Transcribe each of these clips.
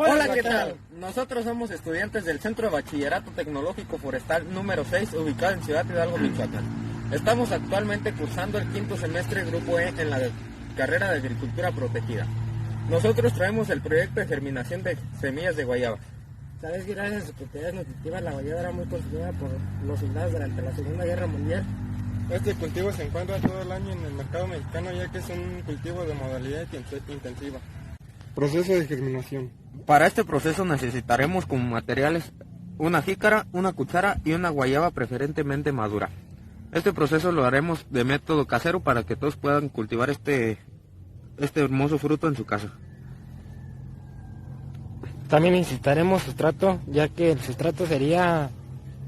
Hola, ¿qué tal? Nosotros somos estudiantes del Centro de Bachillerato Tecnológico Forestal número 6, ubicado en Ciudad Hidalgo, Michoacán. Estamos actualmente cursando el quinto semestre Grupo E en la carrera de Agricultura Protegida. Nosotros traemos el proyecto de germinación de semillas de guayaba. ¿Sabes que gracias a sus propiedades nutritivas la guayaba era muy consumida por los soldados durante la Segunda Guerra Mundial? Este cultivo se encuentra todo el año en el mercado mexicano, ya que es un cultivo de modalidad intensiva. Proceso de germinación. Para este proceso necesitaremos como materiales una jícara, una cuchara y una guayaba preferentemente madura. Este proceso lo haremos de método casero para que todos puedan cultivar este hermoso fruto en su casa. También necesitaremos sustrato, ya que el sustrato sería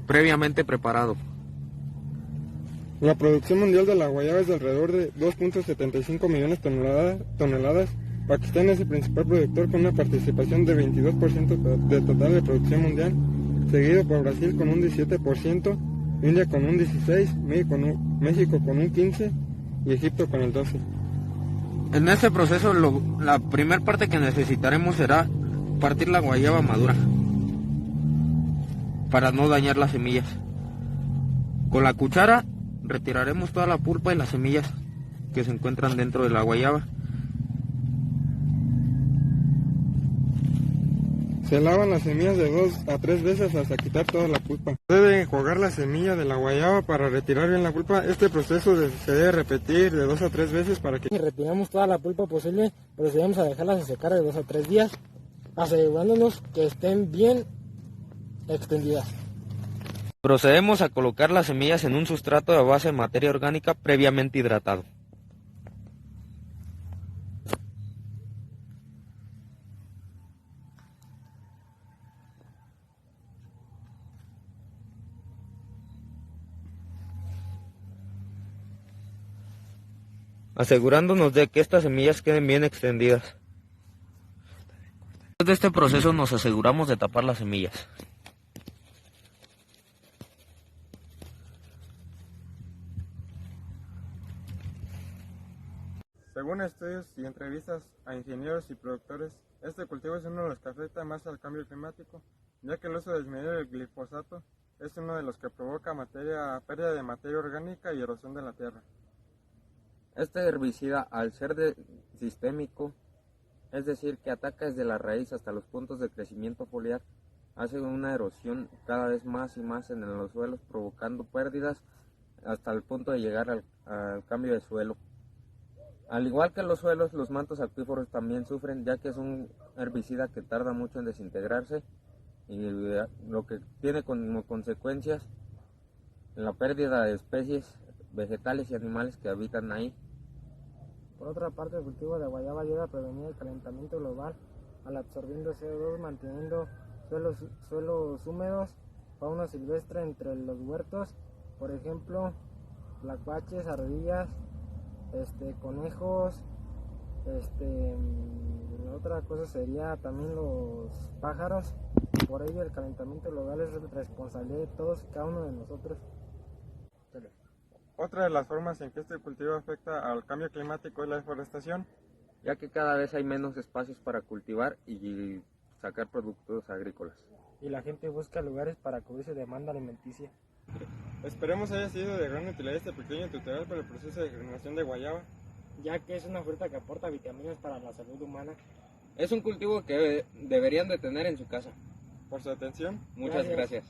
previamente preparado. La producción mundial de la guayaba es de alrededor de 2.75 millones de toneladas. Pakistán es el principal productor con una participación de 22% de total de producción mundial, seguido por Brasil con un 17%, India con un 16%, México con un 15% y Egipto con el 12%. En este proceso la primera parte que necesitaremos será partir la guayaba madura para no dañar las semillas. Con la cuchara retiraremos toda la pulpa y las semillas que se encuentran dentro de la guayaba. Se lavan las semillas de 2 a 3 veces hasta quitar toda la pulpa. Se debe enjuagar la semilla de la guayaba para retirar bien la pulpa. Este proceso se debe repetir de 2 a 3 veces para que... Si retiramos toda la pulpa posible, procedemos a dejarlas a secar de 2 a 3 días, asegurándonos que estén bien extendidas. Procedemos a colocar las semillas en un sustrato de base de materia orgánica previamente hidratado. Asegurándonos de que estas semillas queden bien extendidas. Después de este proceso nos aseguramos de tapar las semillas. Según estudios y entrevistas a ingenieros y productores, este cultivo es uno de los que afecta más al cambio climático, ya que el uso desmedido del glifosato es uno de los que provoca pérdida de materia orgánica y erosión de la tierra. Este herbicida, al ser sistémico, es decir, que ataca desde la raíz hasta los puntos de crecimiento foliar, hace una erosión cada vez más y más en los suelos, provocando pérdidas hasta el punto de llegar al cambio de suelo. Al igual que los suelos, los mantos acuíferos también sufren, ya que es un herbicida que tarda mucho en desintegrarse y lo que tiene como consecuencias la pérdida de especies vegetales y animales que habitan ahí. Por otra parte, el cultivo de guayaba ayuda a prevenir el calentamiento global al absorbiendo CO2, manteniendo suelos húmedos, fauna silvestre entre los huertos, por ejemplo, tlacuaches, ardillas, conejos, otra cosa sería también los pájaros. Por ello, el calentamiento global es responsabilidad de todos y cada uno de nosotros. Otra de las formas en que este cultivo afecta al cambio climático es la deforestación, Ya que cada vez hay menos espacios para cultivar y sacar productos agrícolas. Y la gente busca lugares para cubrir su demanda alimenticia. Esperemos haya sido de gran utilidad este pequeño tutorial para el proceso de germinación de guayaba, ya que es una fruta que aporta vitaminas para la salud humana. Es un cultivo que deberían de tener en su casa. por su atención. Muchas gracias.